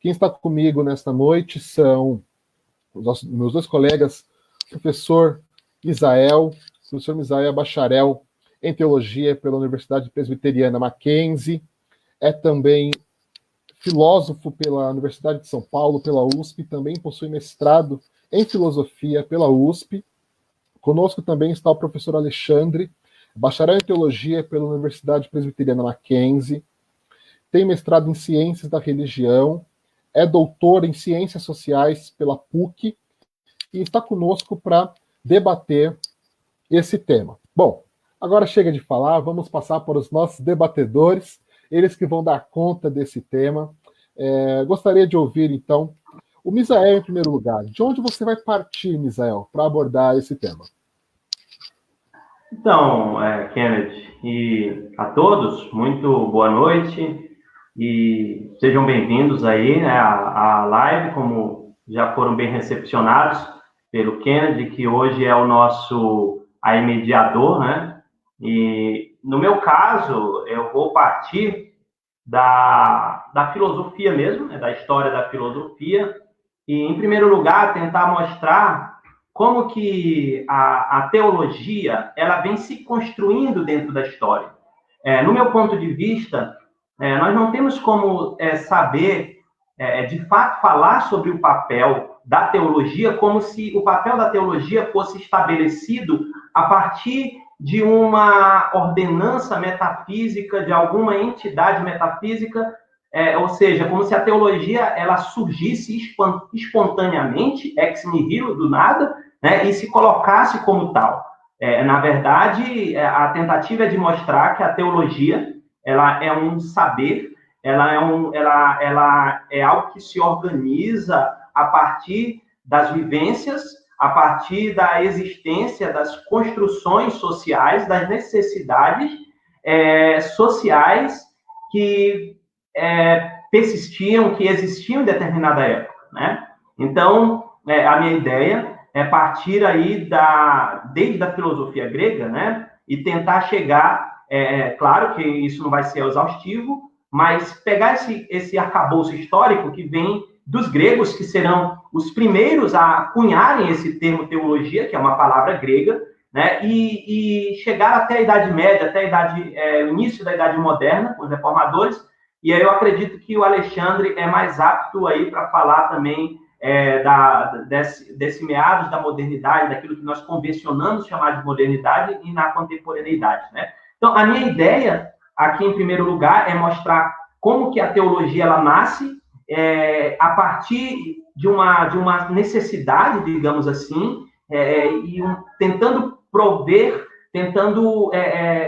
Quem está comigo nesta noite são meus dois colegas, professor Misael é bacharel em Teologia pela Universidade Presbiteriana Mackenzie, é também filósofo pela Universidade de São Paulo, pela USP, também possui mestrado em Filosofia pela USP. Conosco também está o professor Alexandre, bacharel em Teologia pela Universidade Presbiteriana Mackenzie, tem mestrado em Ciências da Religião, é doutor em Ciências Sociais pela PUC e está conosco para debater esse tema. Bom, agora chega de falar, vamos passar para os nossos debatedores, eles que vão dar conta desse tema. Gostaria de ouvir, então, o Misael em primeiro lugar. De onde você vai partir, Misael, para abordar esse tema? Então, Kenneth, e a todos, muito boa noite e sejam bem-vindos aí, né, à live, como já foram bem recepcionados pelo Kenneth, que hoje é o nosso mediador, né? E no meu caso, eu vou partir da filosofia mesmo, né, da história da filosofia, e, em primeiro lugar, tentar mostrar como que a teologia ela vem se construindo dentro da história. No meu ponto de vista, nós não temos como saber, de fato, falar sobre o papel da teologia como se o papel da teologia fosse estabelecido a partir de uma ordenança metafísica, de alguma entidade metafísica, ou seja, como se a teologia ela surgisse espontaneamente, ex nihilo, do nada, né, e se colocasse como tal. Na verdade, a tentativa é de mostrar que a teologia ela é um saber, ela é algo que se organiza a partir das vivências, a partir da existência das construções sociais, das necessidades sociais que persistiam, que existiam em determinada época, né? Então, a minha ideia é partir aí desde a filosofia grega, né? E tentar chegar, claro que isso não vai ser exaustivo, mas pegar esse arcabouço histórico que vem dos gregos, que serão os primeiros a cunharem esse termo teologia, que é uma palavra grega, né? E chegar até a Idade Média, até o início da Idade Moderna, com os reformadores. E aí eu acredito que o Alexandre é mais apto aí para falar também desse meados da modernidade, daquilo que nós convencionamos chamar de modernidade e na contemporaneidade, né? Então, a minha ideia aqui, em primeiro lugar, é mostrar como que a teologia ela nasce a partir de uma necessidade, digamos assim, tentando prover, tentando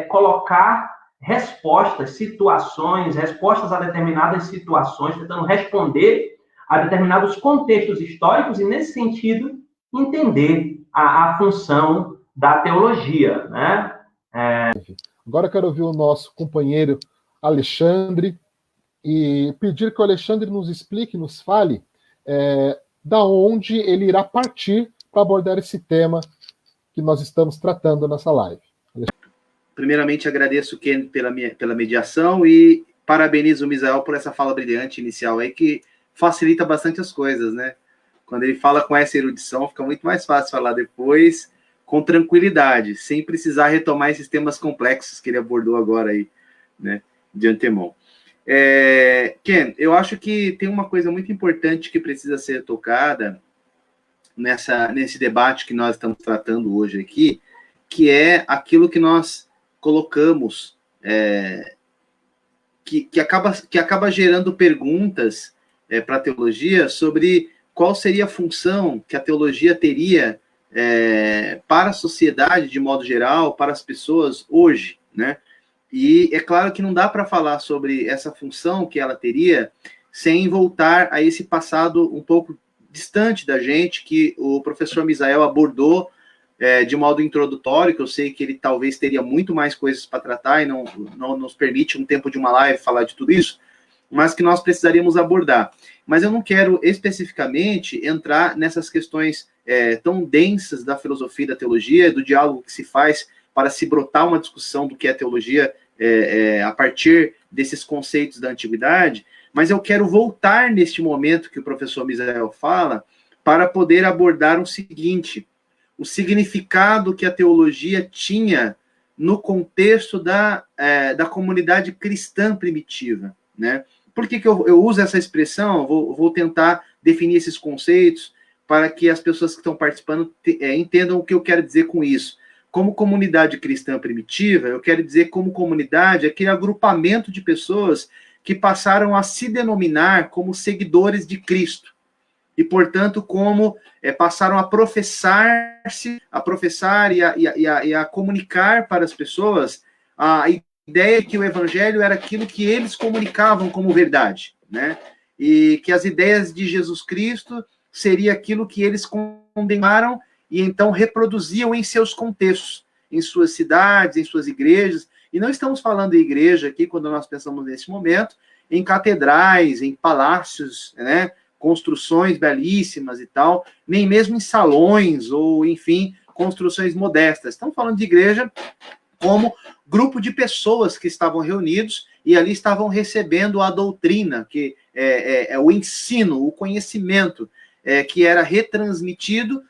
colocar respostas a determinadas situações, tentando responder a determinados contextos históricos e, nesse sentido, entender a função da teologia, né? Agora eu quero ouvir o nosso companheiro Alexandre e pedir que o Alexandre nos explique, nos fale da onde ele irá partir para abordar esse tema que nós estamos tratando nessa live. Primeiramente, agradeço o Ken pela mediação e parabenizo o Misael por essa fala brilhante inicial aí, que facilita bastante as coisas, né? Quando ele fala com essa erudição, fica muito mais fácil falar depois, com tranquilidade, sem precisar retomar esses temas complexos que ele abordou agora aí, né, de antemão. Ken, eu acho que tem uma coisa muito importante que precisa ser tocada nesse debate que nós estamos tratando hoje aqui, que é aquilo que nós colocamos, que acaba gerando perguntas para a teologia sobre qual seria a função que a teologia teria para a sociedade de modo geral, para as pessoas hoje, né? E é claro que não dá para falar sobre essa função que ela teria sem voltar a esse passado um pouco distante da gente, que o professor Misael abordou de modo introdutório, que eu sei que ele talvez teria muito mais coisas para tratar e não nos permite um tempo de uma live falar de tudo isso, mas que nós precisaríamos abordar. Mas eu não quero especificamente entrar nessas questões tão densas da filosofia e da teologia, do diálogo que se faz para se brotar uma discussão do que é teologia a partir desses conceitos da antiguidade, mas eu quero voltar neste momento que o professor Misael fala para poder abordar o seguinte: o significado que a teologia tinha no contexto da comunidade cristã primitiva, né? Por que eu uso essa expressão? Vou tentar definir esses conceitos para que as pessoas que estão participando entendam o que eu quero dizer com isso. Como comunidade cristã primitiva, eu quero dizer como comunidade aquele agrupamento de pessoas que passaram a se denominar como seguidores de Cristo. E, portanto, como passaram a professar e a comunicar para as pessoas a ideia de que o evangelho era aquilo que eles comunicavam como verdade, né? E que as ideias de Jesus Cristo seria aquilo que eles condenaram e então reproduziam em seus contextos, em suas cidades, em suas igrejas. E não estamos falando de igreja aqui, quando nós pensamos nesse momento, em catedrais, em palácios, né? Construções belíssimas e tal, nem mesmo em salões ou, enfim, construções modestas. Estamos falando de igreja como grupo de pessoas que estavam reunidos e ali estavam recebendo a doutrina, que é o ensino, o conhecimento, que era retransmitido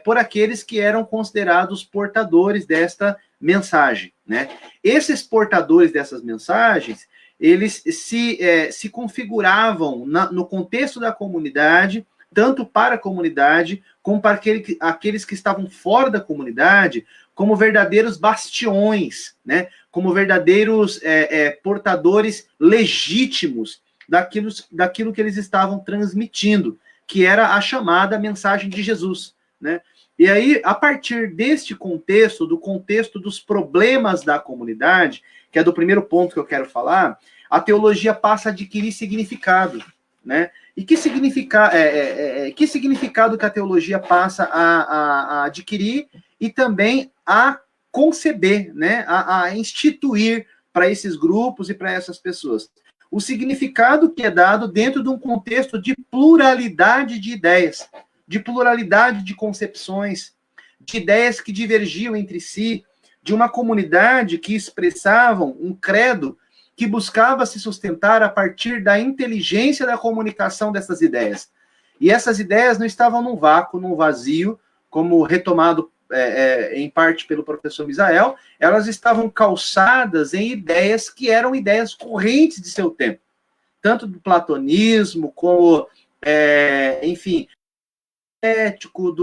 por aqueles que eram considerados portadores desta mensagem, né? Esses portadores dessas mensagens, eles se configuravam no contexto da comunidade, tanto para a comunidade, como para aqueles que estavam fora da comunidade, como verdadeiros bastiões, né? Como verdadeiros portadores legítimos daquilo que eles estavam transmitindo, que era a chamada mensagem de Jesus, né? E aí, a partir deste contexto, do contexto dos problemas da comunidade, que é do primeiro ponto que eu quero falar, a teologia passa a adquirir significado, né? E que significado que a teologia passa a adquirir e também a conceber, né? A instituir para esses grupos e para essas pessoas. O significado que é dado dentro de um contexto de pluralidade de ideias, de pluralidade de concepções, de ideias que divergiam entre si, de uma comunidade que expressavam um credo que buscava se sustentar a partir da inteligência da comunicação dessas ideias. E essas ideias não estavam num vácuo, num vazio, como retomado em parte pelo professor Misael, elas estavam calçadas em ideias que eram ideias correntes de seu tempo, tanto do platonismo, como, enfim, ético,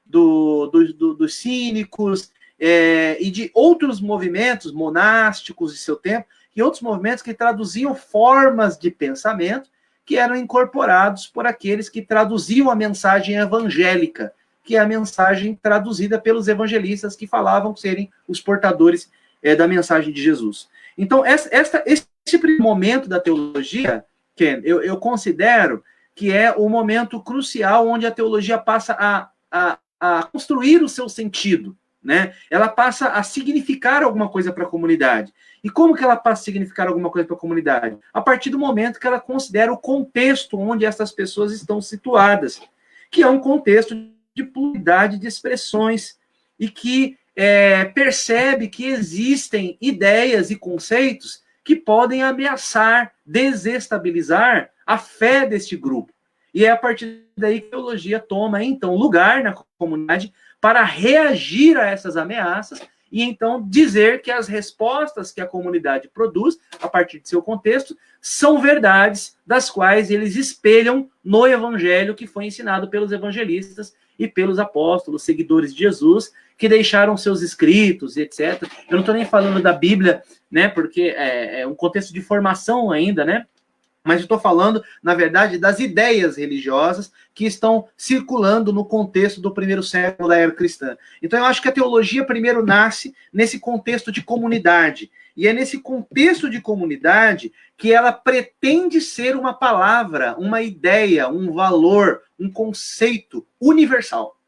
dos cínicos, e de outros movimentos monásticos de seu tempo, e outros movimentos que traduziam formas de pensamento que eram incorporados por aqueles que traduziam a mensagem evangélica, que é a mensagem traduzida pelos evangelistas que falavam serem os portadores da mensagem de Jesus. Então, esse primeiro momento da teologia, Ken, eu considero que é o momento crucial onde a teologia passa a construir o seu sentido, né? Ela passa a significar alguma coisa para a comunidade. E como que ela passa a significar alguma coisa para a comunidade? A partir do momento que ela considera o contexto onde essas pessoas estão situadas, que é um contexto de pluralidade de expressões e que percebe que existem ideias e conceitos que podem ameaçar, desestabilizar a fé deste grupo. E é a partir daí que a teologia toma, então, lugar na comunidade para reagir a essas ameaças e, então, dizer que as respostas que a comunidade produz, a partir de seu contexto, são verdades das quais eles espelham no evangelho que foi ensinado pelos evangelistas e pelos apóstolos, seguidores de Jesus, que deixaram seus escritos, etc. Eu não estou nem falando da Bíblia, né, porque é um contexto de formação ainda, né? Mas eu estou falando, na verdade, das ideias religiosas que estão circulando no contexto do primeiro século da era cristã. Então, eu acho que a teologia primeiro nasce nesse contexto de comunidade. E é nesse contexto de comunidade que ela pretende ser uma palavra, uma ideia, um valor, um conceito universal.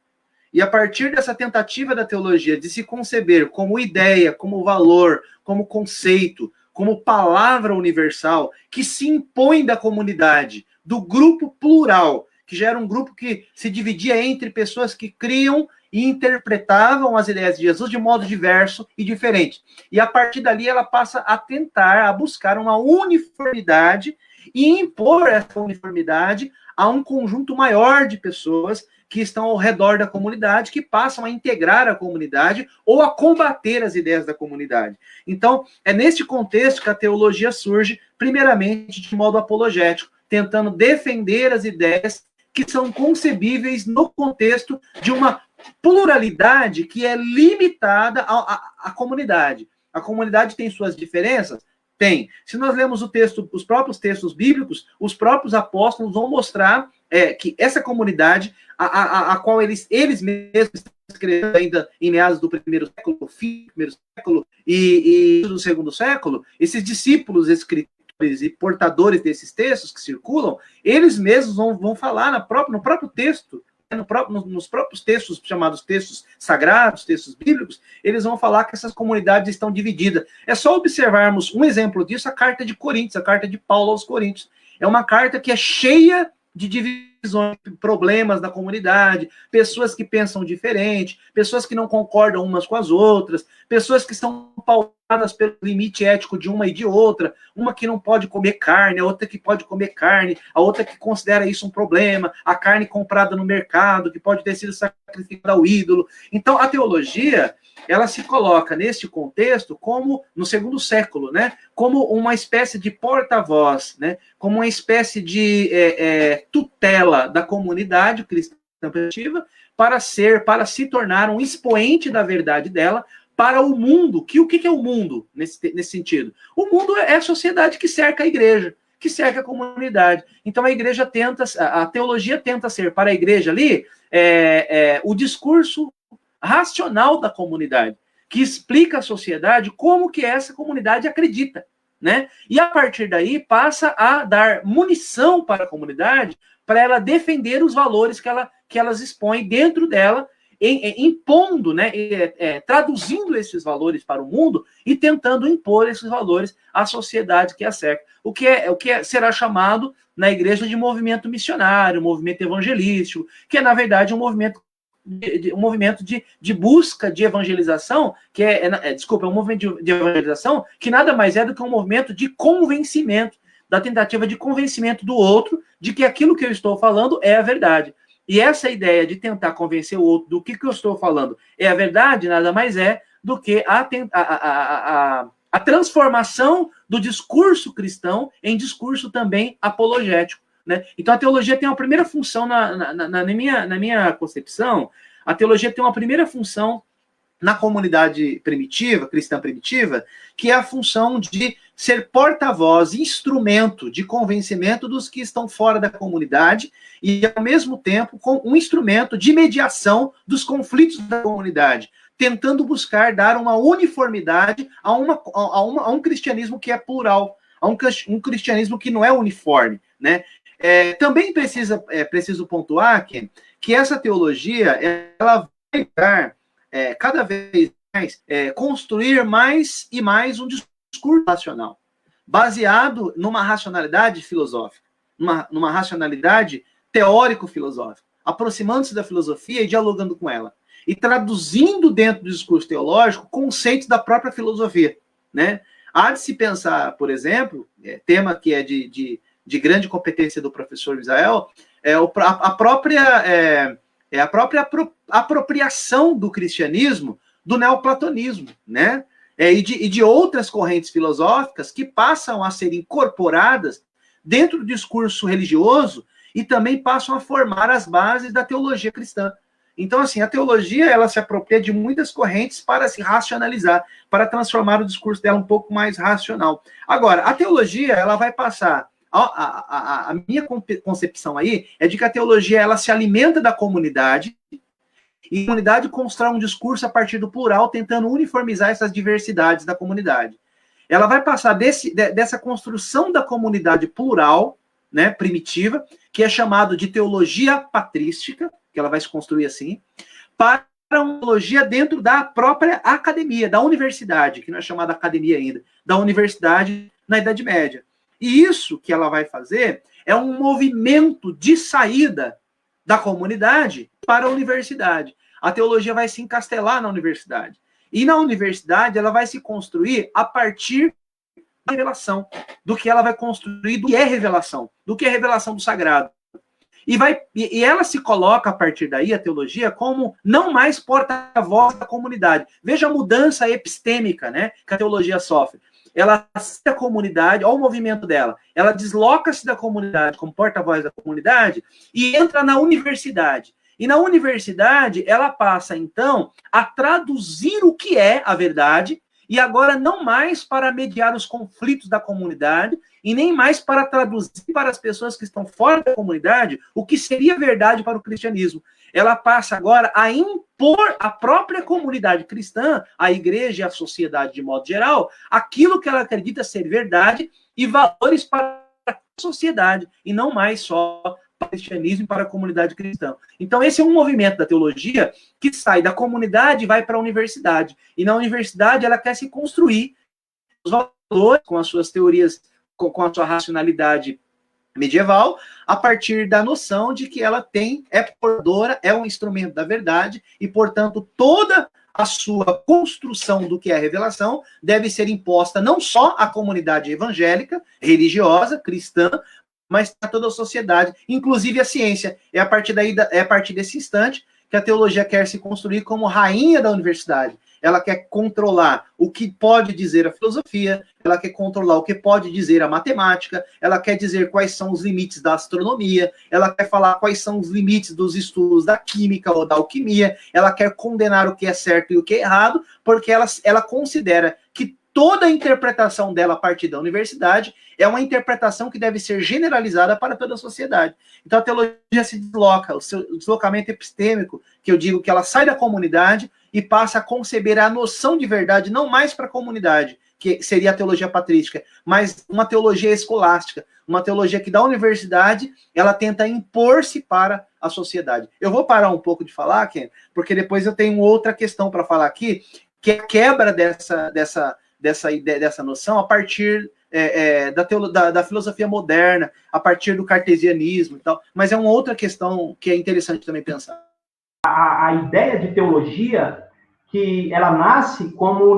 E a partir dessa tentativa da teologia de se conceber como ideia, como valor, como conceito, como palavra universal, que se impõe da comunidade, do grupo plural, que já era um grupo que se dividia entre pessoas que criam e interpretavam as ideias de Jesus de modo diverso e diferente. E a partir dali ela passa a tentar, a buscar uma uniformidade e impor essa uniformidade a um conjunto maior de pessoas que estão ao redor da comunidade, que passam a integrar a comunidade ou a combater as ideias da comunidade. Então, é neste contexto que a teologia surge, primeiramente de modo apologético, tentando defender as ideias que são concebíveis no contexto de uma pluralidade que é limitada à comunidade. A comunidade tem suas diferenças? Tem. Se nós lemos o texto, os próprios textos bíblicos, os próprios apóstolos vão mostrar que essa comunidade, a qual eles mesmos estão escrevendo ainda em meados do primeiro século, fim do primeiro século e do segundo século, esses discípulos escritores e portadores desses textos que circulam, eles mesmos vão falar no próprio texto, nos próprios textos chamados textos sagrados, textos bíblicos, eles vão falar que essas comunidades estão divididas. É só observarmos um exemplo disso, a carta de Coríntios, a carta de Paulo aos Coríntios. É uma carta que é cheia de divisões, problemas da comunidade, pessoas que pensam diferente, pessoas que não concordam umas com as outras, pessoas que estão pautadas pelo limite ético de uma e de outra, uma que não pode comer carne, a outra que pode comer carne, a outra que considera isso um problema, a carne comprada no mercado, que pode ter sido sacrificada ao ídolo. Então, a teologia, ela se coloca neste contexto como, no segundo século, né, como uma espécie de porta-voz, né, como uma espécie de tutela da comunidade cristã primitiva para se tornar um expoente da verdade dela para o mundo. O que é o mundo nesse sentido? O mundo é a sociedade que cerca a igreja, que cerca a comunidade. Então a teologia tenta ser para a igreja ali o discurso racional da comunidade, que explica à sociedade como que essa comunidade acredita, né? E a partir daí passa a dar munição para a comunidade para ela defender os valores que elas expõem dentro dela, impondo, né, traduzindo esses valores para o mundo e tentando impor esses valores à sociedade que a cerca. O que será chamado na igreja de movimento missionário, movimento evangelístico, que é, na verdade, um movimento de busca de evangelização, um movimento de evangelização que nada mais é do que um movimento de convencimento, da tentativa de convencimento do outro de que aquilo que eu estou falando é a verdade. E essa ideia de tentar convencer o outro do que eu estou falando é a verdade, nada mais é do que a transformação do discurso cristão em discurso também apologético, né? Então, a teologia tem uma primeira função, na minha concepção, a teologia tem uma primeira função na comunidade primitiva, cristã primitiva, que é a função de ser porta-voz, instrumento de convencimento dos que estão fora da comunidade e, ao mesmo tempo, com um instrumento de mediação dos conflitos da comunidade, tentando buscar dar uma uniformidade a um cristianismo que é plural, a um cristianismo que não é uniforme, né? Também preciso pontuar que essa teologia ela vai dar cada vez mais construir mais e mais um discurso racional, baseado numa racionalidade filosófica, numa racionalidade teórico-filosófica, aproximando-se da filosofia e dialogando com ela, e traduzindo dentro do discurso teológico conceitos da própria filosofia, né? Há de se pensar, por exemplo, tema que é de grande competência do professor Israel, a própria apropriação do cristianismo do neoplatonismo, né? E de outras correntes filosóficas que passam a ser incorporadas dentro do discurso religioso e também passam a formar as bases da teologia cristã. Então, assim, a teologia, ela se apropria de muitas correntes para se racionalizar, para transformar o discurso dela um pouco mais racional. Agora, a teologia, ela vai passar... A minha concepção aí é de que a teologia, ela se alimenta da comunidade e a comunidade constrói um discurso a partir do plural, tentando uniformizar essas diversidades da comunidade. Ela vai passar dessa construção da comunidade plural, né, primitiva, que é chamado de teologia patrística, que ela vai se construir assim, para uma teologia dentro da própria academia, da universidade, que não é chamada academia ainda, da universidade na Idade Média. E isso que ela vai fazer é um movimento de saída da comunidade para a universidade. a teologia vai se encastelar na universidade. E na universidade, ela vai se construir a partir da revelação, do que ela vai construir, do que é revelação, do que é revelação do sagrado. E ela se coloca, a partir daí, a teologia, como não mais porta-voz da comunidade. Veja a mudança epistêmica, né, que a teologia sofre. Ela sai da comunidade, olha o movimento dela, ela desloca-se da comunidade como porta-voz da comunidade e entra na universidade. E na universidade, ela passa, então, a traduzir o que é a verdade, e agora não mais para mediar os conflitos da comunidade, e nem mais para traduzir para as pessoas que estão fora da comunidade o que seria verdade para o cristianismo. Ela passa agora a impor à própria comunidade cristã, à igreja e à sociedade de modo geral, aquilo que ela acredita ser verdade e valores para a sociedade, e não mais só para o cristianismo e para a comunidade cristã. Então, esse é um movimento da teologia que sai da comunidade e vai para a universidade. E na universidade, ela quer se construir os valores com as suas teorias, com a sua racionalidade medieval, a partir da noção de que ela é portadora, é um instrumento da verdade, e, portanto, toda a sua construção do que é a revelação deve ser imposta não só à comunidade evangélica, religiosa, cristã, mas a toda a sociedade, inclusive a ciência. É a partir desse instante que a teologia quer se construir como rainha da universidade. Ela quer controlar o que pode dizer a filosofia, ela quer controlar o que pode dizer a matemática, ela quer dizer quais são os limites da astronomia, ela quer falar quais são os limites dos estudos da química ou da alquimia, ela quer condenar o que é certo e o que é errado, porque ela considera que toda a interpretação dela a partir da universidade é uma interpretação que deve ser generalizada para toda a sociedade. Então a teologia se desloca, o seu deslocamento epistêmico, que eu digo que ela sai da comunidade e passa a conceber a noção de verdade não mais para a comunidade, que seria a teologia patrística, mas uma teologia escolástica, uma teologia que da universidade ela tenta impor-se para a sociedade. Eu vou parar um pouco de falar, Ken, porque depois eu tenho outra questão para falar aqui, que é a quebra dessa ideia, dessa noção a partir da filosofia moderna, a partir do cartesianismo e tal, mas é uma outra questão que é interessante também pensar. A ideia de teologia, que ela nasce como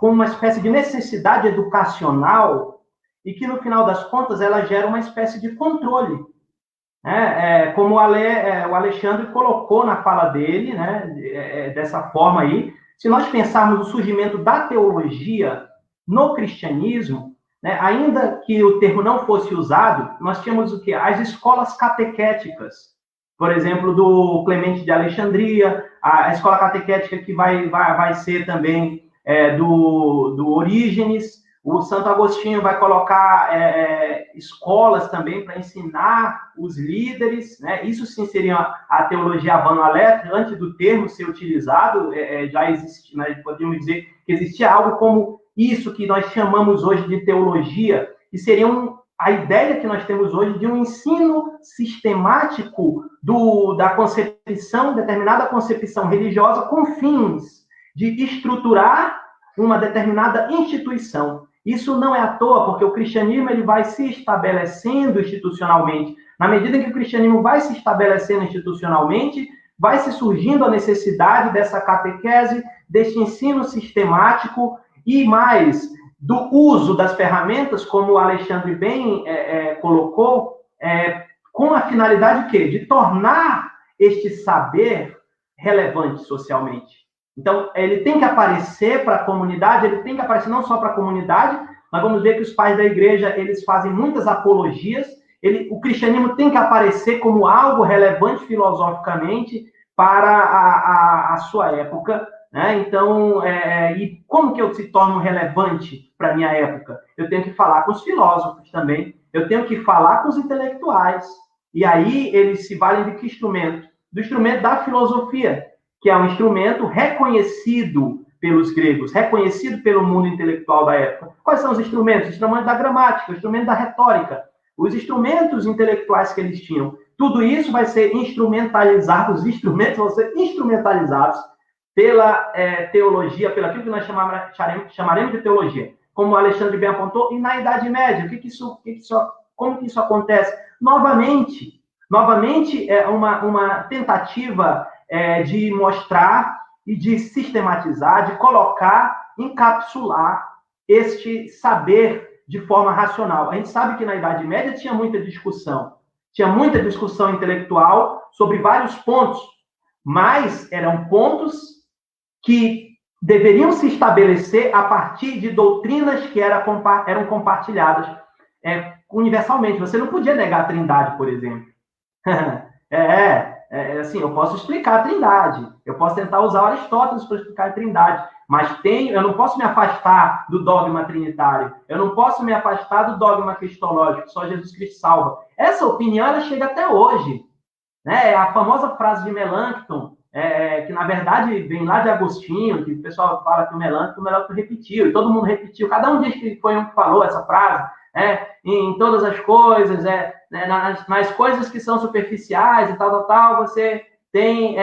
uma espécie de necessidade educacional e que, no final das contas, ela gera uma espécie de controle. Como o Alexandre colocou na fala dele, né, dessa forma aí, se nós pensarmos o surgimento da teologia no cristianismo, né, ainda que o termo não fosse usado, nós tínhamos o quê? As escolas catequéticas. Por exemplo, do Clemente de Alexandria, a escola catequética que vai ser também do Orígenes. O Santo Agostinho vai colocar escolas também para ensinar os líderes, né? Isso sim seria a teologia Havana-Letra, antes do termo ser utilizado, já existe, né? Podemos dizer que existia algo como isso que nós chamamos hoje de teologia, que seria a ideia que nós temos hoje de um ensino sistemático da concepção, determinada concepção religiosa, com fins de estruturar uma determinada instituição. Isso não é à toa, porque o cristianismo ele vai se estabelecendo institucionalmente. Na medida em que o cristianismo vai se estabelecendo institucionalmente, vai se surgindo a necessidade dessa catequese, deste ensino sistemático e mais do uso das ferramentas, como o Alexandre bem colocou, com a finalidade de tornar este saber relevante socialmente. Então, ele tem que aparecer para a comunidade, ele tem que aparecer não só para a comunidade, mas vamos ver que os pais da igreja, eles fazem muitas apologias, o cristianismo tem que aparecer como algo relevante filosoficamente para a sua época, né? Então, e como que eu se torno relevante para a minha época? Eu tenho que falar com os filósofos também, eu tenho que falar com os intelectuais, e aí eles se valem de que instrumento? Do instrumento da filosofia, que é um instrumento reconhecido pelos gregos, reconhecido pelo mundo intelectual da época. Quais são os instrumentos? Os instrumentos da gramática, o instrumento da retórica, os instrumentos intelectuais que eles tinham. Tudo isso vai ser instrumentalizado, os instrumentos vão ser instrumentalizados pela teologia, pelo aquilo que nós chamaremos de teologia. Como o Alexandre bem apontou, e na Idade Média, como que isso acontece? Novamente é uma tentativa de mostrar e de sistematizar, de colocar, encapsular este saber de forma racional. A gente sabe que na Idade Média tinha muita discussão intelectual sobre vários pontos, mas eram pontos que deveriam se estabelecer a partir de doutrinas que eram compartilhadas universalmente. Você não podia negar a Trindade, por exemplo. Assim, eu posso explicar a Trindade, eu posso tentar usar Aristóteles para explicar a Trindade, mas eu não posso me afastar do dogma trinitário, eu não posso me afastar do dogma cristológico, só Jesus Cristo salva. Essa opinião, ela chega até hoje, né? A famosa frase de Melancton, que na verdade vem lá de Agostinho, que o pessoal fala que o Melancton repetiu, e todo mundo repetiu, cada um diz que foi um que falou essa frase, em todas as coisas, nas coisas que são superficiais e tal, você tem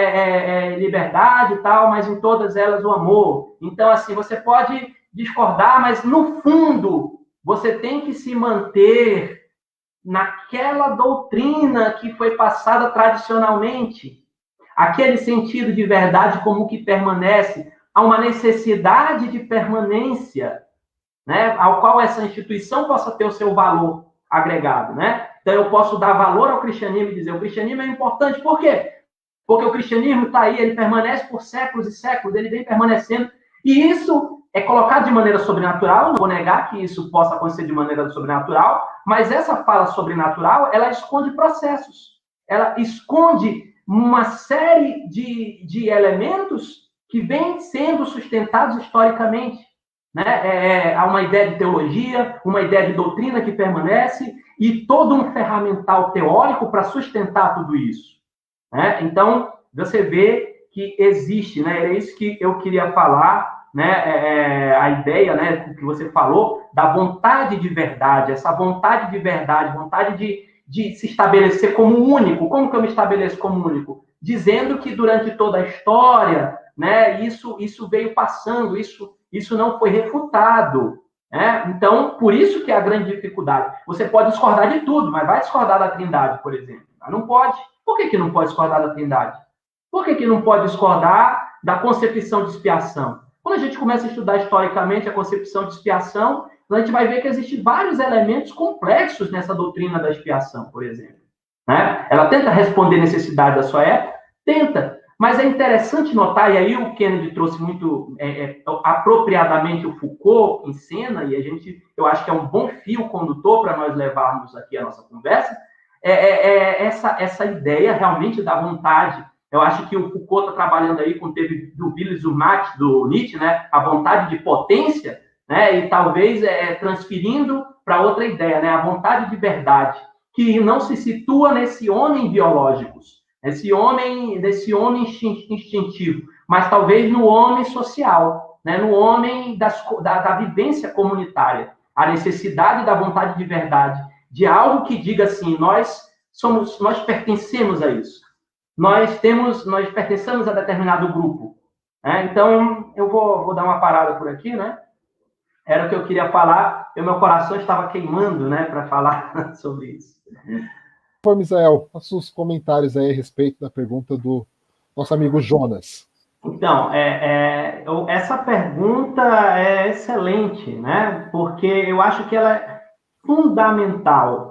liberdade e tal, mas em todas elas o amor. Então, assim, você pode discordar, mas no fundo, você tem que se manter naquela doutrina que foi passada tradicionalmente. Aquele sentido de verdade como que permanece, há uma necessidade de permanência, né, ao qual essa instituição possa ter o seu valor agregado, né? Então, eu posso dar valor ao cristianismo e dizer, o cristianismo é importante. Por quê? Porque o cristianismo está aí, ele permanece por séculos e séculos, ele vem permanecendo, e isso é colocado de maneira sobrenatural, não vou negar que isso possa acontecer de maneira sobrenatural, mas essa fala sobrenatural, ela esconde processos, ela esconde uma série de elementos que vêm sendo sustentados historicamente, né? Há uma ideia de teologia, uma ideia de doutrina que permanece, e todo um ferramental teórico para sustentar tudo isso, né? Então, você vê que existe, né? É isso que eu queria falar, né? A ideia, né, que você falou, da vontade de verdade, essa vontade de verdade, vontade de se estabelecer como único. Como que eu me estabeleço como único? Dizendo que durante toda a história, né, isso veio passando, isso não foi refutado. Então, por isso que é a grande dificuldade. Você pode discordar de tudo, mas vai discordar da Trindade, por exemplo. Mas não pode. Por que não pode discordar da Trindade? Por que não pode discordar da concepção de expiação? Quando a gente começa a estudar historicamente a concepção de expiação, a gente vai ver que existem vários elementos complexos nessa doutrina da expiação, por exemplo, né? Ela tenta responder necessidade da sua época, tenta, mas é interessante notar, e aí o Kennedy trouxe muito apropriadamente o Foucault em cena, e eu acho que é um bom fio condutor para nós levarmos aqui a nossa conversa, essa ideia realmente da vontade. Eu acho que o Foucault está trabalhando aí com o termo do Willis Max, do Nietzsche, né? A vontade de potência, né? E talvez transferindo para outra ideia, né? A vontade de verdade, que não se situa nesse homem biológico, nesse homem instintivo, mas talvez no homem social, né? No homem da vivência comunitária, a necessidade da vontade de verdade, de algo que diga assim, nós pertencemos a isso. Nós pertencemos a determinado grupo. Então, eu vou dar uma parada por aqui, né? Era o que eu queria falar, e o meu coração estava queimando, né, para falar sobre isso. Por Misael, faça os comentários aí a respeito da pergunta do nosso amigo Jonas. Então, essa pergunta é excelente, né? Porque eu acho que ela é fundamental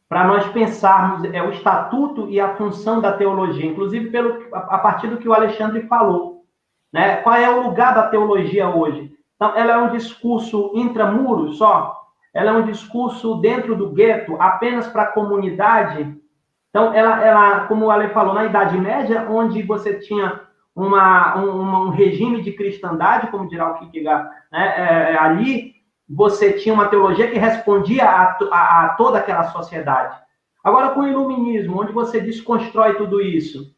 para nós pensarmos o estatuto e a função da teologia, inclusive a partir do que o Alexandre falou, né? Qual é o lugar da teologia hoje? Então, ela é um discurso intramuros só? Ela é um discurso dentro do gueto, apenas para a comunidade? Então, ela, como o Ale falou, na Idade Média, onde você tinha um regime de cristandade, como dirá o Kierkegaard, né? Ali você tinha uma teologia que respondia a toda aquela sociedade. Agora, com o iluminismo, onde você desconstrói tudo isso,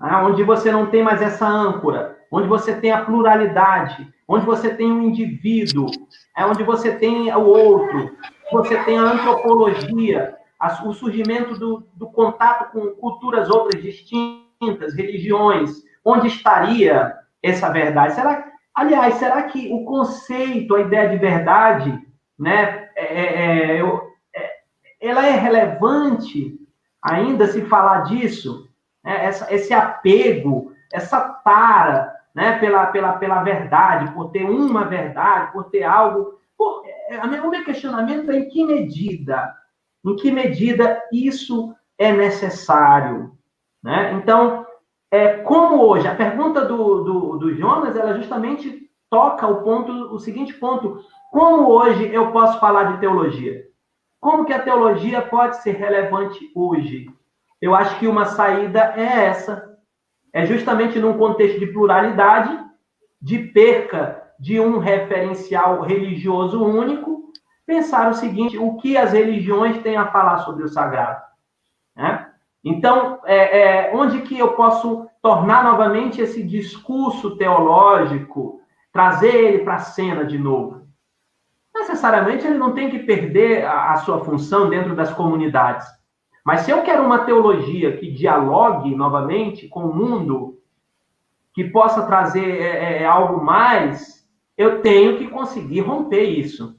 onde você não tem mais essa âncora, onde você tem a pluralidade, onde você tem o indivíduo, onde você tem o outro, você tem a antropologia, o surgimento do contato com culturas outras distintas, religiões, onde estaria essa verdade? Será que o conceito, a ideia de verdade, né, ela é relevante ainda se falar disso? Esse apego, essa tara, né, pela verdade, por ter uma verdade, por ter algo. O meu questionamento é em que medida isso é necessário, né? Então, como hoje, a pergunta do Jonas, ela justamente toca o seguinte ponto: como hoje eu posso falar de teologia? Como que a teologia pode ser relevante hoje? Eu acho que uma saída é essa. É justamente num contexto de pluralidade, de perca de um referencial religioso único, pensar o seguinte: o que as religiões têm a falar sobre o sagrado, né? Então, onde que eu posso tornar novamente esse discurso teológico, trazer ele para a cena de novo? Necessariamente ele não tem que perder a sua função dentro das comunidades. Mas se eu quero uma teologia que dialogue novamente com o mundo, que possa trazer algo mais, eu tenho que conseguir romper isso.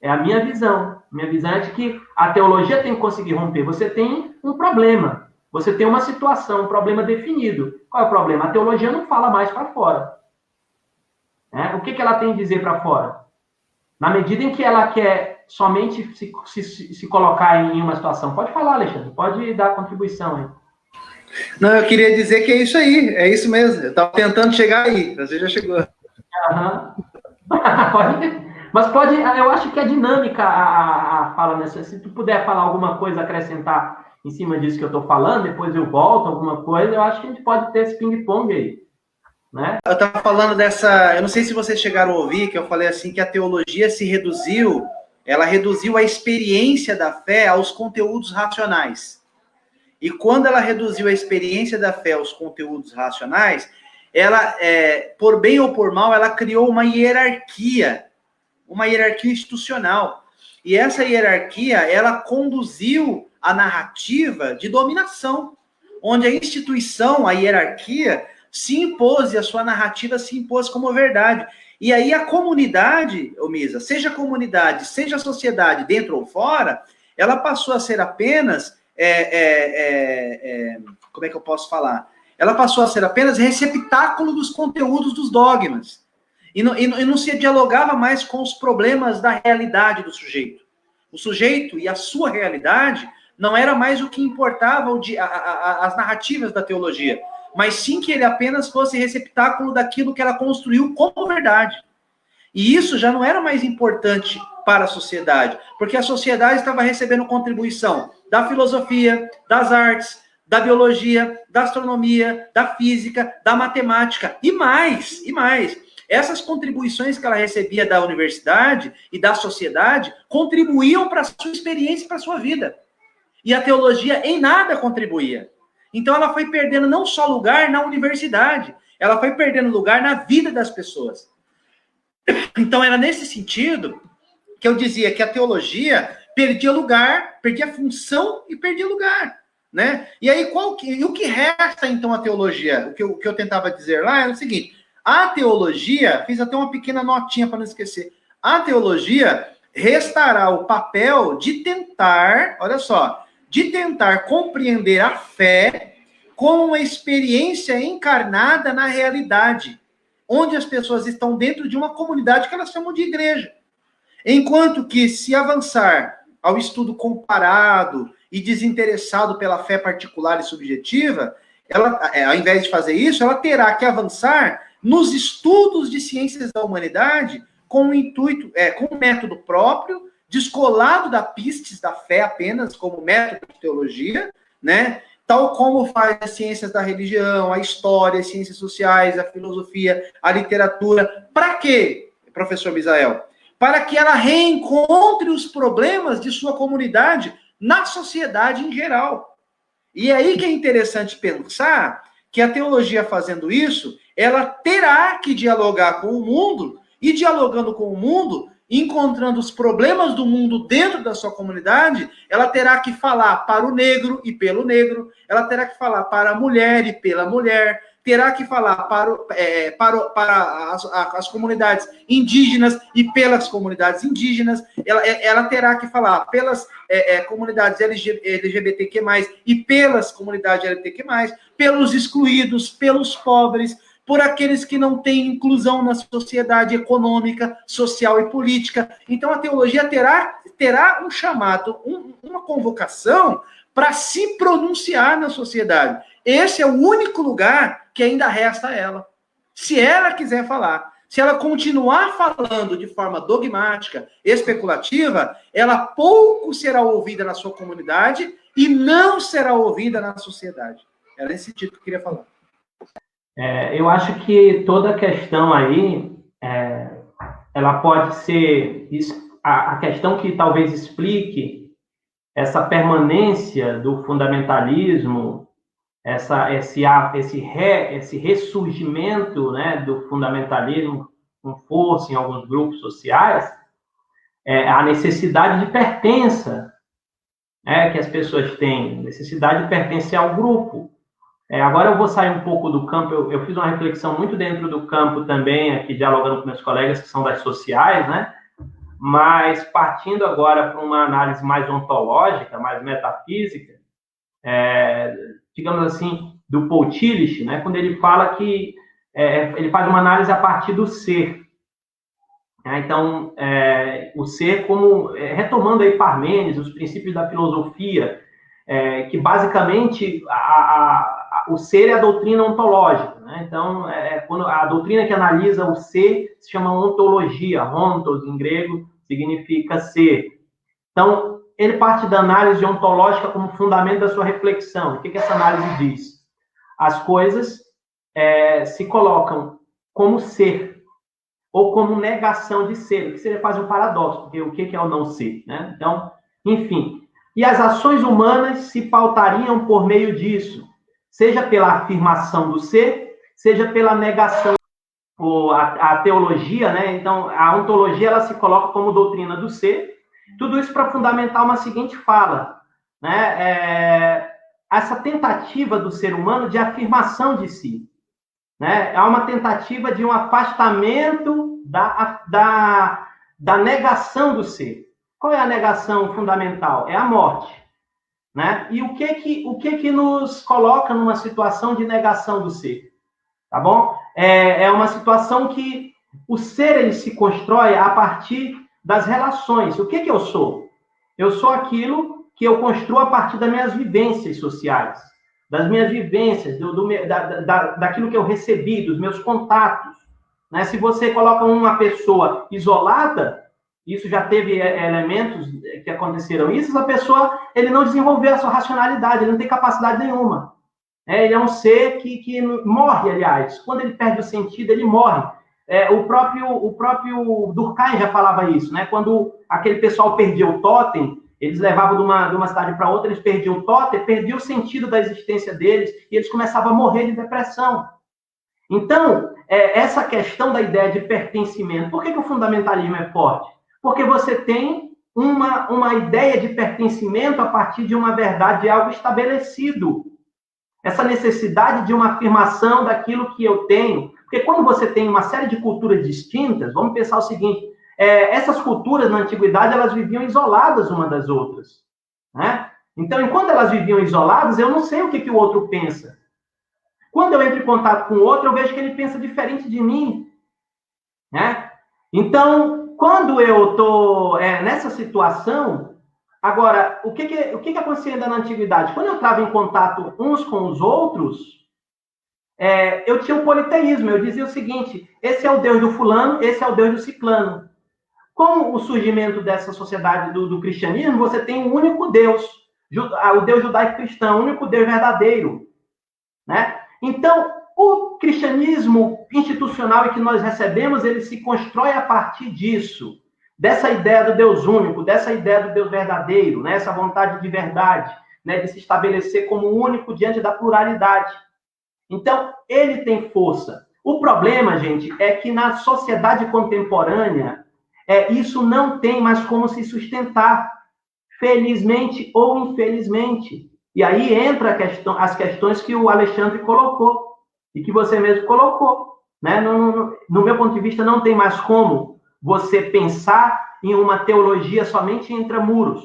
É a minha visão. Minha visão é de que a teologia tem que conseguir romper. Você tem um problema. Você tem uma situação, um problema definido. Qual é o problema? A teologia não fala mais para fora. O que ela tem a dizer para fora? Na medida em que ela quer somente se colocar em uma situação. Pode falar, Alexandre. Pode dar contribuição aí. Não, eu queria dizer que é isso aí. É isso mesmo. Eu estava tentando chegar aí. Você já chegou. Pode. Mas pode, eu acho que a dinâmica, a fala nessa, se tu puder falar alguma coisa, acrescentar em cima disso que eu estou falando, depois eu volto, alguma coisa, eu acho que a gente pode ter esse ping-pong aí, né? Eu estava falando dessa, eu não sei se vocês chegaram a ouvir, que eu falei assim, que a teologia ela reduziu a experiência da fé aos conteúdos racionais. E quando ela reduziu a experiência da fé aos conteúdos racionais, ela, por bem ou por mal, ela criou uma hierarquia institucional. E essa hierarquia, ela conduziu a narrativa de dominação, onde a instituição, a hierarquia, se impôs, e a sua narrativa se impôs como verdade. E aí a comunidade, Misa, seja a comunidade, seja a sociedade, dentro ou fora, ela passou a ser apenas, como é que eu posso falar? Ela passou a ser apenas receptáculo dos conteúdos dos dogmas. E não se dialogava mais com os problemas da realidade do sujeito. O sujeito e a sua realidade não era mais o que importava as narrativas da teologia, mas sim que ele apenas fosse receptáculo daquilo que ela construiu como verdade. E isso já não era mais importante para a sociedade, porque a sociedade estava recebendo contribuição da filosofia, das artes, da biologia, da astronomia, da física, da matemática, e mais. Essas contribuições que ela recebia da universidade e da sociedade contribuíam para a sua experiência e para a sua vida. E a teologia em nada contribuía. Então ela foi perdendo não só lugar na universidade, ela foi perdendo lugar na vida das pessoas. Então era nesse sentido que eu dizia que a teologia perdia lugar, perdia função e perdia lugar. Né? E aí, o que resta, então, a teologia? O que eu tentava dizer lá era o seguinte: a teologia, fiz até uma pequena notinha para não esquecer, a teologia restará o papel de tentar, olha só, de tentar compreender a fé como uma experiência encarnada na realidade, onde as pessoas estão dentro de uma comunidade que elas chamam de igreja. Enquanto que, se avançar ao estudo comparado e desinteressado pela fé particular e subjetiva, ela, ao invés de fazer isso, ela terá que avançar nos estudos de ciências da humanidade com um intuito, com um método próprio, descolado da pistes da fé apenas como método de teologia, né? Tal como faz as ciências da religião, a história, as ciências sociais, a filosofia, a literatura. Para quê, professor Misael? Para que ela reencontre os problemas de sua comunidade na sociedade em geral. E é aí que é interessante pensar que a teologia fazendo isso, ela terá que dialogar com o mundo, e dialogando com o mundo, encontrando os problemas do mundo dentro da sua comunidade, ela terá que falar para o negro e pelo negro, ela terá que falar para a mulher e pela mulher, terá que falar para as comunidades indígenas e pelas comunidades indígenas, ela terá que falar pelas comunidades LGBTQ+, e pelas comunidades LGBTQ+, pelos excluídos, pelos pobres, por aqueles que não têm inclusão na sociedade econômica, social e política. Então, a teologia terá um chamado, uma convocação para se pronunciar na sociedade. Esse é o único lugar que ainda resta a ela. Se ela quiser falar, se ela continuar falando de forma dogmática, especulativa, ela pouco será ouvida na sua comunidade e não será ouvida na sociedade. Era nesse sentido que eu queria falar. Eu acho que toda a questão aí, ela pode ser a questão que talvez explique essa permanência do fundamentalismo, esse ressurgimento, né, do fundamentalismo com força em alguns grupos sociais, a necessidade de pertença, que as pessoas têm, necessidade de pertencer ao grupo. Agora eu vou sair um pouco do campo, eu fiz uma reflexão muito dentro do campo também, aqui dialogando com meus colegas que são das sociais, né? Mas partindo agora para uma análise mais ontológica, mais metafísica, digamos assim, do Paul Tillich, né? Quando ele fala que ele faz uma análise a partir do ser. Então, o ser como, retomando aí Parmênides, os princípios da filosofia, que basicamente o ser é a doutrina ontológica, né? Então, quando a doutrina que analisa o ser se chama ontologia, ontos em grego significa ser. Então, ele parte da análise ontológica como fundamento da sua reflexão. O que essa análise diz? As coisas se colocam como ser ou como negação de ser, o que seria quase um paradoxo, porque o que é o não ser, né? Então, enfim. E as ações humanas se pautariam por meio disso, seja pela afirmação do ser, seja pela negação, a teologia, né? Então, a ontologia, ela se coloca como doutrina do ser, tudo isso para fundamentar uma seguinte fala, né? Essa tentativa do ser humano de afirmação de si, né? É uma tentativa de um afastamento da negação do ser. Qual é a negação fundamental? É a morte, né? E o que nos coloca numa situação de negação do ser? Tá bom? É uma situação que o ser ele se constrói a partir das relações. O que eu sou? Eu sou aquilo que eu construo a partir das minhas vivências sociais, das minhas vivências, daquilo que eu recebi, dos meus contatos, né? Se você coloca uma pessoa isolada, isso já teve elementos que aconteceram isso, essa pessoa, ele não desenvolveu a sua racionalidade, ele não tem capacidade nenhuma. Ele é um ser que morre, aliás. Quando ele perde o sentido, ele morre. O próprio Durkheim já falava isso, né? Quando aquele pessoal perdia o totem, eles levavam de uma cidade para outra, eles perdiam o totem, perdiam o sentido da existência deles, e eles começavam a morrer de depressão. Então, essa questão da ideia de pertencimento, por que o fundamentalismo é forte? Porque você tem uma ideia de pertencimento a partir de uma verdade, de algo estabelecido. Essa necessidade de uma afirmação daquilo que eu tenho. Porque quando você tem uma série de culturas distintas, vamos pensar o seguinte, essas culturas na antiguidade, elas viviam isoladas uma das outras, né? Então, enquanto elas viviam isoladas, eu não sei o que o outro pensa. Quando eu entro em contato com o outro, eu vejo que ele pensa diferente de mim, né? Então, quando eu estou nessa situação, agora, o que acontecia ainda na antiguidade? Quando eu estava em contato uns com os outros, eu tinha o politeísmo, eu dizia o seguinte, esse é o Deus do fulano, esse é o Deus do ciclano. Com o surgimento dessa sociedade do cristianismo, você tem um único Deus, o Deus judaico-cristão, o único Deus verdadeiro, né? Então, o cristianismo institucional que nós recebemos, ele se constrói a partir disso, dessa ideia do Deus único, dessa ideia do Deus verdadeiro, né? Essa vontade de verdade, né? De se estabelecer como único diante da pluralidade. Então, ele tem força. O problema, gente, é que na sociedade contemporânea, isso não tem mais como se sustentar, felizmente ou infelizmente. E aí entra as questões que o Alexandre colocou. e que você mesmo colocou, né? No meu ponto de vista, não tem mais como você pensar em uma teologia somente intramuros,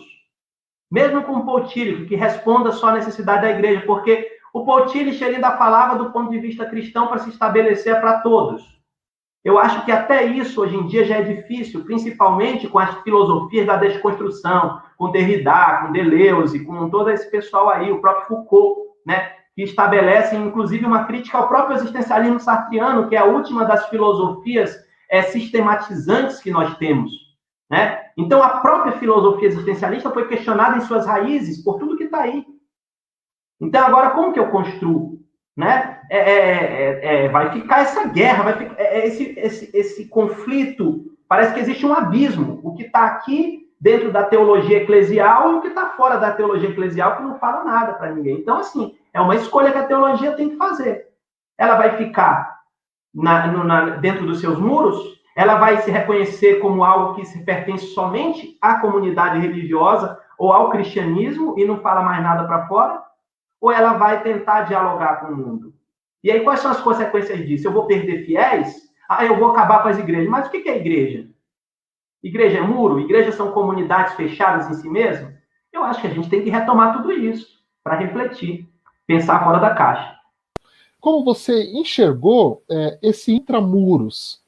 mesmo com o Paul Tillich, que responda só à necessidade da igreja, porque o Paul Tillich ainda falava do ponto de vista cristão para se estabelecer para todos. Eu acho que até isso, hoje em dia, já é difícil, principalmente com as filosofias da desconstrução, com Derrida, com Deleuze, com todo esse pessoal aí, o próprio Foucault, né, que estabelecem, inclusive, uma crítica ao próprio existencialismo sartreano, que é a última das filosofias sistematizantes que nós temos, né? Então, a própria filosofia existencialista foi questionada em suas raízes por tudo que está aí. Então, agora, como que eu construo? Né? Vai ficar essa guerra, vai ficar esse conflito. Parece que existe um abismo. O que está aqui dentro da teologia eclesial e o que está fora da teologia eclesial, que não fala nada para ninguém. Então, assim, é uma escolha que a teologia tem que fazer. Ela vai ficar dentro dos seus muros? Ela vai se reconhecer como algo que se pertence somente à comunidade religiosa ou ao cristianismo e não fala mais nada para fora? Ou ela vai tentar dialogar com o mundo? E aí, quais são as consequências disso? Eu vou perder fiéis? Eu vou acabar com as igrejas. Mas o que é igreja? Igreja é muro? Igrejas são comunidades fechadas em si mesmas? Eu acho que a gente tem que retomar tudo isso para refletir, pensar fora da caixa. Como você enxergou esse intramuros?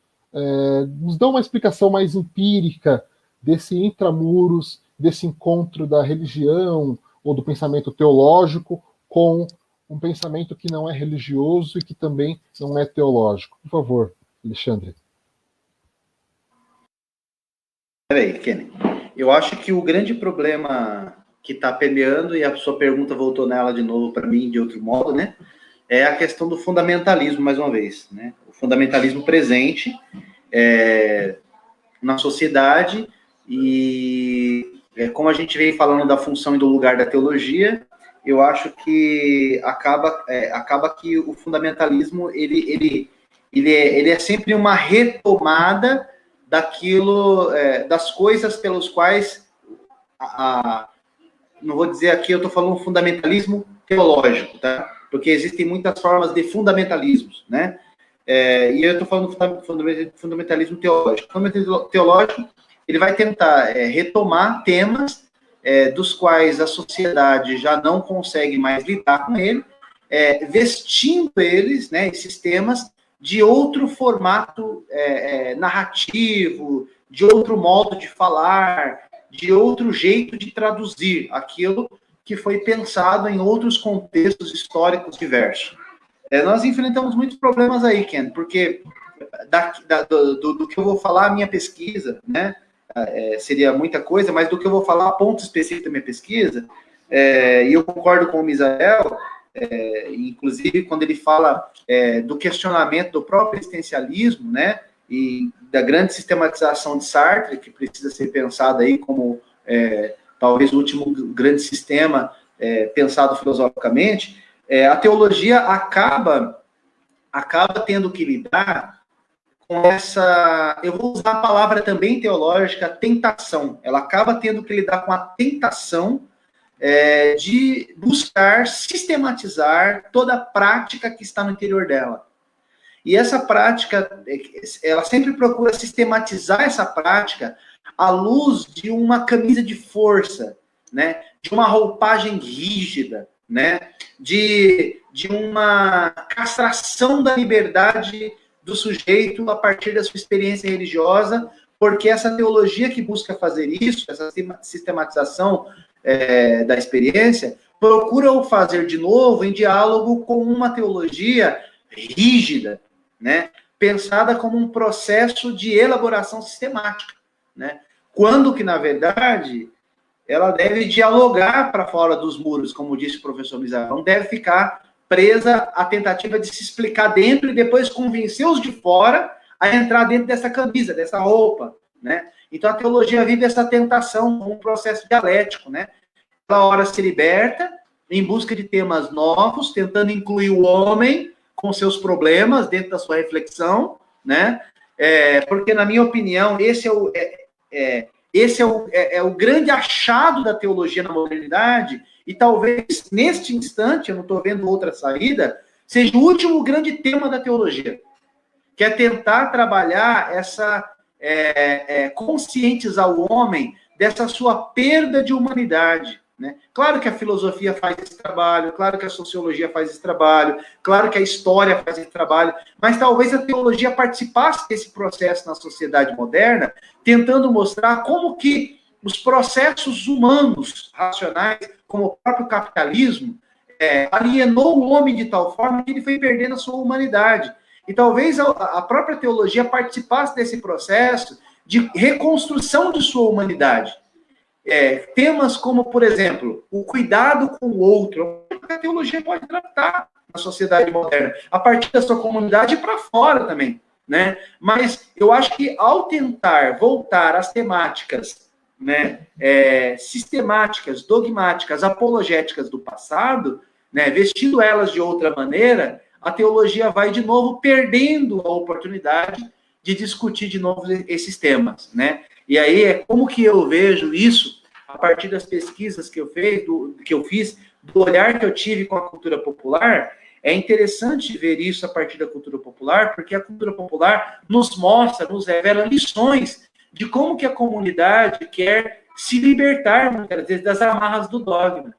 Nos dá uma explicação mais empírica desse intramuros, desse encontro da religião ou do pensamento teológico com um pensamento que não é religioso e que também não é teológico. Por favor, Alexandre. Peraí, Kenny. Eu acho que o grande problema que está permeando, e a sua pergunta voltou nela de novo para mim de outro modo, né? É a questão do fundamentalismo, mais uma vez, né? O fundamentalismo presente na sociedade e como a gente vem falando da função e do lugar da teologia, eu acho que acaba que o fundamentalismo ele é sempre uma retomada daquilo, das coisas pelas quais não vou dizer aqui, eu estou falando fundamentalismo teológico, tá? Porque existem muitas formas de fundamentalismos, né? E eu estou falando fundamentalismo teológico. O fundamentalismo teológico, ele vai tentar retomar temas dos quais a sociedade já não consegue mais lidar com ele, vestindo eles, né, esses temas, de outro formato narrativo, de outro modo de falar, de outro jeito de traduzir aquilo que foi pensado em outros contextos históricos diversos. Nós enfrentamos muitos problemas aí, Ken, porque do que eu vou falar, a minha pesquisa, né, seria muita coisa, mas do que eu vou falar, a ponto específico da minha pesquisa, e eu concordo com o Misael, inclusive quando ele fala do questionamento do próprio existencialismo, né, e da grande sistematização de Sartre, que precisa ser pensada aí como talvez o último grande sistema pensado filosoficamente, a teologia acaba tendo que lidar com essa, eu vou usar a palavra também teológica, tentação. Ela acaba tendo que lidar com a tentação de buscar sistematizar toda a prática que está no interior dela. E essa prática, ela sempre procura sistematizar essa prática à luz de uma camisa de força, né? De uma roupagem rígida, né? De uma castração da liberdade do sujeito a partir da sua experiência religiosa, porque essa teologia que busca fazer isso, essa sistematização da experiência, procura o fazer de novo em diálogo com uma teologia rígida, né? Pensada como um processo de elaboração sistemática, né? Quando que, na verdade, ela deve dialogar para fora dos muros, como disse o professor Misael, não deve ficar presa à tentativa de se explicar dentro e depois convencer os de fora a entrar dentro dessa camisa, dessa roupa, né? Então a teologia vive essa tentação, um processo dialético, né? Ela ora se liberta em busca de temas novos, tentando incluir o homem com seus problemas dentro da sua reflexão, né? Porque, na minha opinião, esse é o grande achado da teologia na modernidade, e talvez, neste instante, eu não estou vendo outra saída, seja o último grande tema da teologia, que é tentar trabalhar essa conscientizar o homem dessa sua perda de humanidade, né? Claro que a filosofia faz esse trabalho, claro que a sociologia faz esse trabalho, claro que a história faz esse trabalho, mas talvez a teologia participasse desse processo na sociedade moderna, tentando mostrar como que os processos humanos racionais, como o próprio capitalismo, alienou o homem de tal forma que ele foi perdendo a sua humanidade. E talvez a própria teologia participasse desse processo de reconstrução de sua humanidade. Temas como, por exemplo, o cuidado com o outro, a teologia pode tratar na sociedade moderna, a partir da sua comunidade e para fora também, né? Mas eu acho que ao tentar voltar às temáticas, né, sistemáticas, dogmáticas, apologéticas do passado, né, vestindo elas de outra maneira, a teologia vai de novo perdendo a oportunidade de discutir de novo esses temas, né? E aí como que eu vejo isso a partir das pesquisas que eu fiz, do olhar que eu tive com a cultura popular. É interessante ver isso a partir da cultura popular, porque a cultura popular nos mostra, nos revela lições de como que a comunidade quer se libertar, muitas vezes, das amarras do dogma.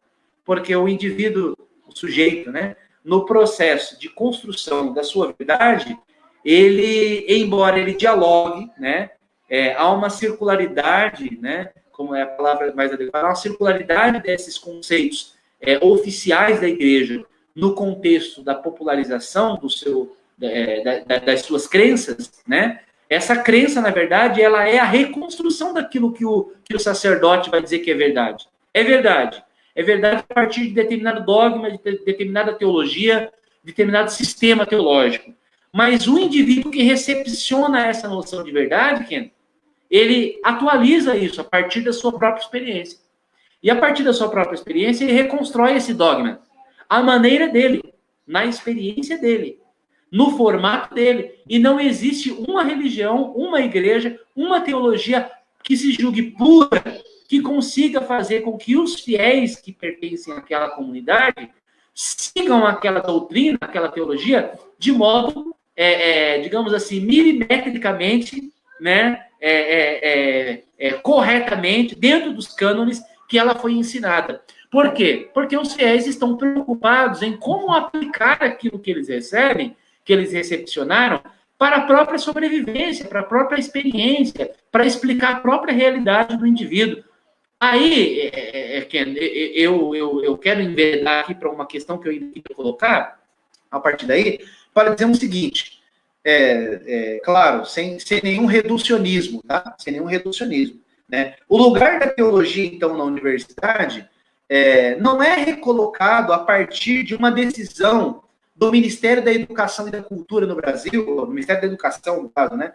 Porque o indivíduo, o sujeito, né, no processo de construção da sua verdade, ele, embora ele dialogue, né, há uma circularidade, né, como é a palavra mais adequada, há uma circularidade desses conceitos oficiais da igreja no contexto da popularização do seu, das suas crenças, né? Essa crença, na verdade, ela é a reconstrução daquilo que o sacerdote vai dizer que é verdade. É verdade. É verdade a partir de determinado dogma, de determinada teologia, de determinado sistema teológico. Mas o indivíduo que recepciona essa noção de verdade, Ken, ele atualiza isso a partir da sua própria experiência. E a partir da sua própria experiência, ele reconstrói esse dogma à maneira dele, na experiência dele, no formato dele. E não existe uma religião, uma igreja, uma teologia que se julgue pura, que consiga fazer com que os fiéis que pertencem àquela comunidade sigam aquela doutrina, aquela teologia, de modo, digamos assim, milimetricamente, né, corretamente, dentro dos cânones que ela foi ensinada. Por quê? Porque os fiéis estão preocupados em como aplicar aquilo que eles recebem, que eles recepcionaram, para a própria sobrevivência, para a própria experiência, para explicar a própria realidade do indivíduo. Aí, Ken, eu quero enveredar aqui para uma questão que eu queria colocar, a partir daí, para dizer o seguinte, claro, sem nenhum reducionismo, tá? Sem nenhum reducionismo, né? O lugar da teologia, então, na universidade, não é recolocado a partir de uma decisão do Ministério da Educação e da Cultura no Brasil, do Ministério da Educação, no caso, né?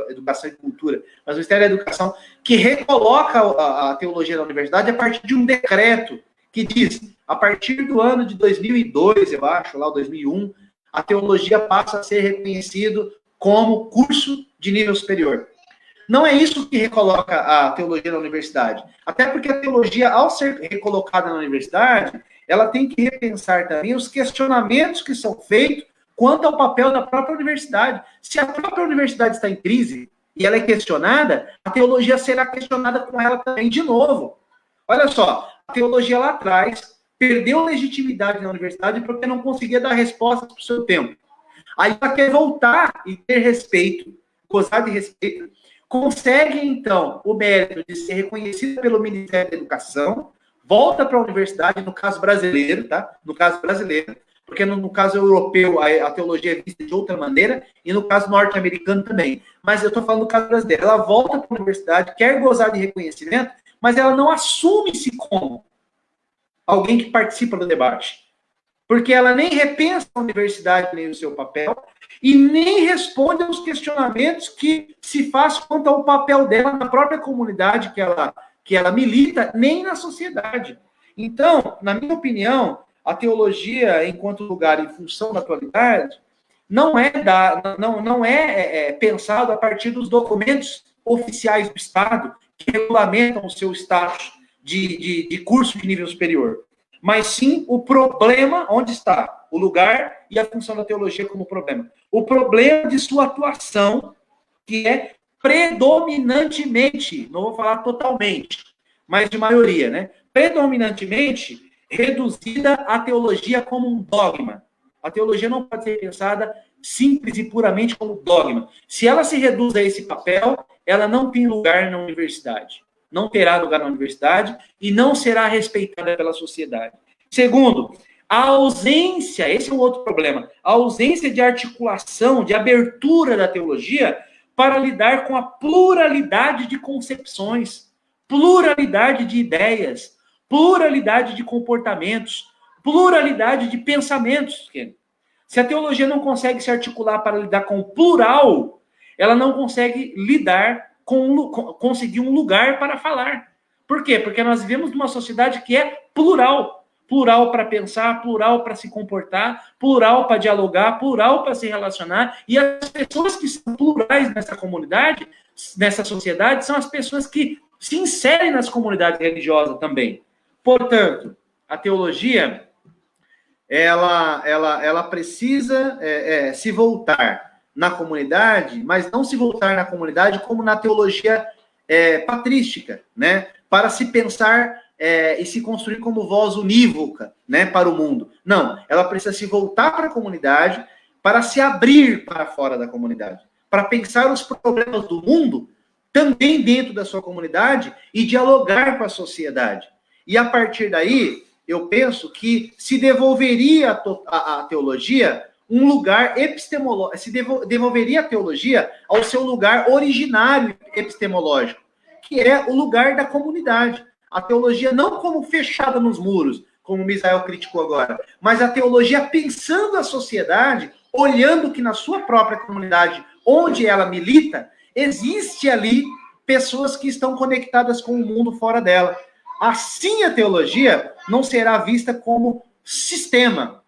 Educação e Cultura, mas o Ministério da Educação, que recoloca a teologia na universidade a partir de um decreto que diz, a partir do ano de 2002, eu acho, lá o 2001, a teologia passa a ser reconhecido como curso de nível superior. Não é isso que recoloca a teologia na universidade. Até porque a teologia, ao ser recolocada na universidade, ela tem que repensar também os questionamentos que são feitos quanto ao papel da própria universidade. Se a própria universidade está em crise e ela é questionada, a teologia será questionada com ela também de novo. Olha só, a teologia lá atrás perdeu legitimidade na universidade porque não conseguia dar respostas para o seu tempo. Aí ela quer voltar e ter respeito, gozar de respeito, consegue, então, o mérito de ser reconhecida pelo Ministério da Educação, volta para a universidade, no caso brasileiro, tá? No caso brasileiro, porque no caso europeu a teologia é vista de outra maneira, e no caso norte-americano também. Mas eu estou falando do caso brasileiro. Ela volta para a universidade, quer gozar de reconhecimento, mas ela não assume-se como alguém que participa do debate. Porque ela nem repensa a universidade, nem o seu papel, e nem responde aos questionamentos que se faz quanto ao papel dela na própria comunidade que ela milita, nem na sociedade. Então, na minha opinião, a teologia, enquanto lugar em função da atualidade, não é pensado a partir dos documentos oficiais do Estado que regulamentam o seu status de curso de nível superior. mas sim o problema, onde está o lugar e a função da teologia como problema. O problema de sua atuação, que é predominantemente, não vou falar totalmente, mas de maioria, né? Predominantemente reduzida à teologia como um dogma. A teologia não pode ser pensada simples e puramente como dogma. Se ela se reduz a esse papel, ela não tem lugar na universidade. Não terá lugar na universidade e não será respeitada pela sociedade. Segundo, a ausência, esse é um outro problema, a ausência de articulação, de abertura da teologia para lidar com a pluralidade de concepções, pluralidade de ideias, pluralidade de comportamentos, pluralidade de pensamentos. Se a teologia não consegue se articular para lidar com o plural, ela não consegue lidar conseguir um lugar para falar. Por quê? Porque nós vivemos numa sociedade que é plural. Plural para pensar, plural para se comportar, plural para dialogar, plural para se relacionar. E as pessoas que são plurais nessa comunidade, nessa sociedade, são as pessoas que se inserem nas comunidades religiosas também. Portanto, a teologia, ela precisa se voltar na comunidade, mas não se voltar na comunidade como na teologia patrística, né? Para se pensar e se construir como voz unívoca, né, para o mundo. Não, ela precisa se voltar para a comunidade para se abrir para fora da comunidade, para pensar os problemas do mundo também dentro da sua comunidade e dialogar com a sociedade. E a partir daí, eu penso que se devolveria a teologia um lugar epistemológico, se devolveria a teologia ao seu lugar originário epistemológico, que é o lugar da comunidade. A teologia não como fechada nos muros, como o Misael criticou agora, mas a teologia pensando a sociedade, olhando que na sua própria comunidade, onde ela milita, existe ali pessoas que estão conectadas com o mundo fora dela. Assim, a teologia não será vista como sistema,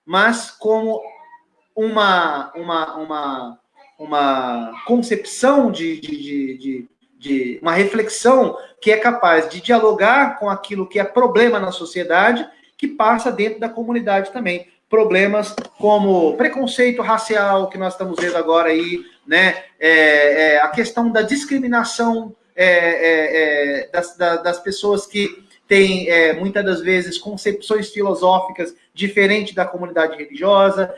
mas como uma concepção de uma reflexão que é capaz de dialogar com aquilo que é problema na sociedade, que passa dentro da comunidade também. Problemas como preconceito racial, que nós estamos vendo agora aí, né? A questão da discriminação das pessoas que têm, muitas das vezes, concepções filosóficas diferentes da comunidade religiosa,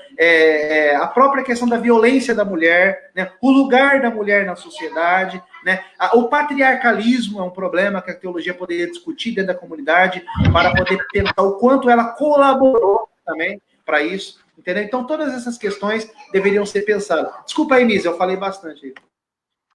a própria questão da violência da mulher, né? O lugar da mulher na sociedade, né? O patriarcalismo é um problema que a teologia poderia discutir dentro da comunidade para poder pensar o quanto ela colaborou também para isso, entendeu? Então, todas essas questões deveriam ser pensadas. Desculpa aí, Misa, eu falei bastante aí.